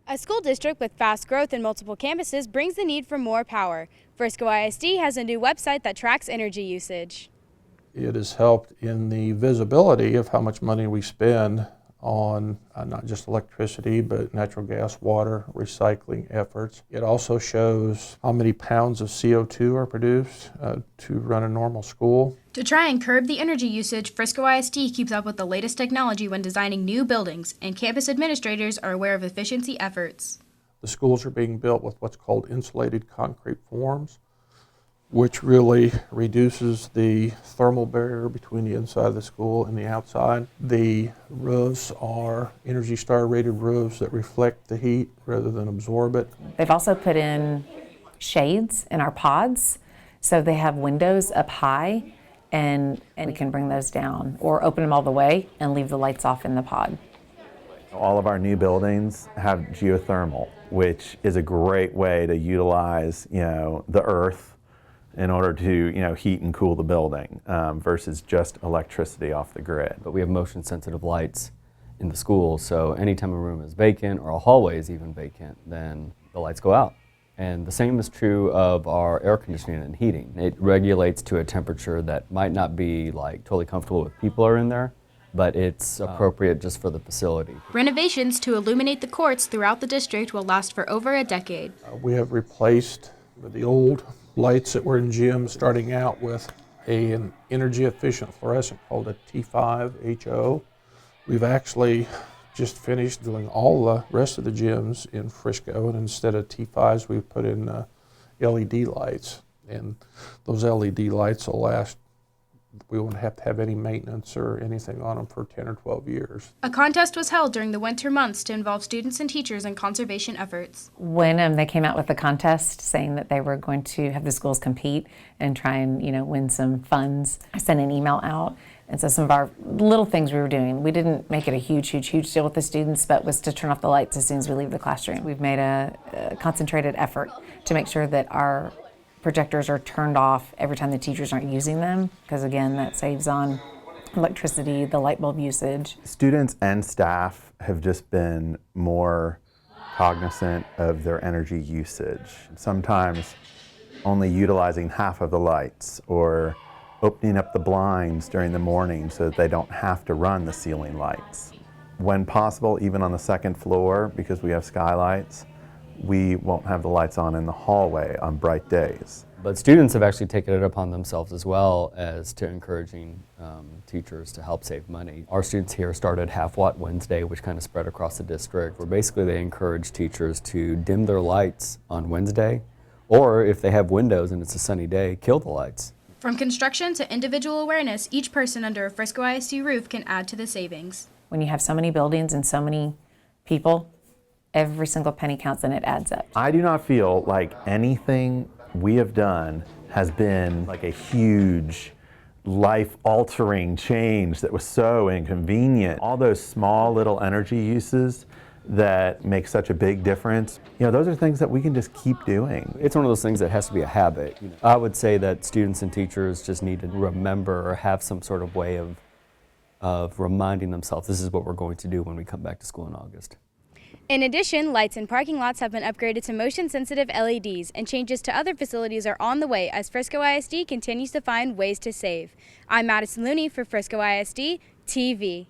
A school district with fast growth and multiple campuses brings the need for more power. Frisco ISD has a new website that tracks energy usage. It has helped in the visibility of how much money we spend on not just electricity, but natural gas, water, recycling efforts. It also shows how many pounds of CO2 are produced to run a normal school. To try and curb the energy usage, Frisco ISD keeps up with the latest technology when designing new buildings, and campus administrators are aware of efficiency efforts. The schools are being built with what's called insulated concrete forms, which really reduces the thermal barrier between the inside of the school and the outside. The roofs are Energy Star rated roofs that reflect the heat rather than absorb it. They've also put in shades in our pods, so they have windows up high, and we can bring those down or open them all the way and leave the lights off in the pod. All of our new buildings have geothermal, which is a great way to utilize, the earth in order to, heat and cool the building versus just electricity off the grid. But we have motion sensitive lights in the school, so anytime a room is vacant or a hallway is even vacant, then the lights go out. And the same is true of our air conditioning and heating. It regulates to a temperature that might not be totally comfortable if people are in there, but it's appropriate just for the facility. Renovations to illuminate the courts throughout the district will last for over a decade. We have replaced the old lights that were in gyms, starting out with an energy efficient fluorescent called a T5 HO. We've actually just finished doing all the rest of the gyms in Frisco, and instead of T5s we've put in LED lights, and those LED lights will last. We won't have to have any maintenance or anything on them for 10 or 12 years. A contest was held during the winter months to involve students and teachers in conservation efforts. When they came out with the contest saying that they were going to have the schools compete and try and win some funds, I sent an email out. And so some of our little things we were doing, we didn't make it a huge deal with the students, but was to turn off the lights as soon as we leave the classroom. We've made a concentrated effort to make sure that our projectors are turned off every time the teachers aren't using them, because again, that saves on electricity, the light bulb usage. Students and staff have just been more cognizant of their energy usage. Sometimes only utilizing half of the lights or opening up the blinds during the morning so that they don't have to run the ceiling lights. When possible, even on the second floor, because we have skylights, we won't have the lights on in the hallway on bright days. But students have actually taken it upon themselves as well as to encouraging teachers to help save money. Our students here started Half Watt Wednesday, which kind of spread across the district, where basically they encourage teachers to dim their lights on Wednesday, or if they have windows and it's a sunny day, kill the lights. From construction to individual awareness, each person under a Frisco ISD roof can add to the savings. When you have so many buildings and so many people, every single penny counts and it adds up. I do not feel like anything we have done has been like a huge life-altering change that was so inconvenient. All those small little energy uses that make such a big difference, those are things that we can just keep doing. It's one of those things that has to be a habit. I would say that students and teachers just need to remember or have some sort of way of reminding themselves this is what we're going to do when we come back to school in August. In addition, lights in parking lots have been upgraded to motion-sensitive LEDs, and changes to other facilities are on the way as Frisco ISD continues to find ways to save. I'm Madison Luney for Frisco ISD TV.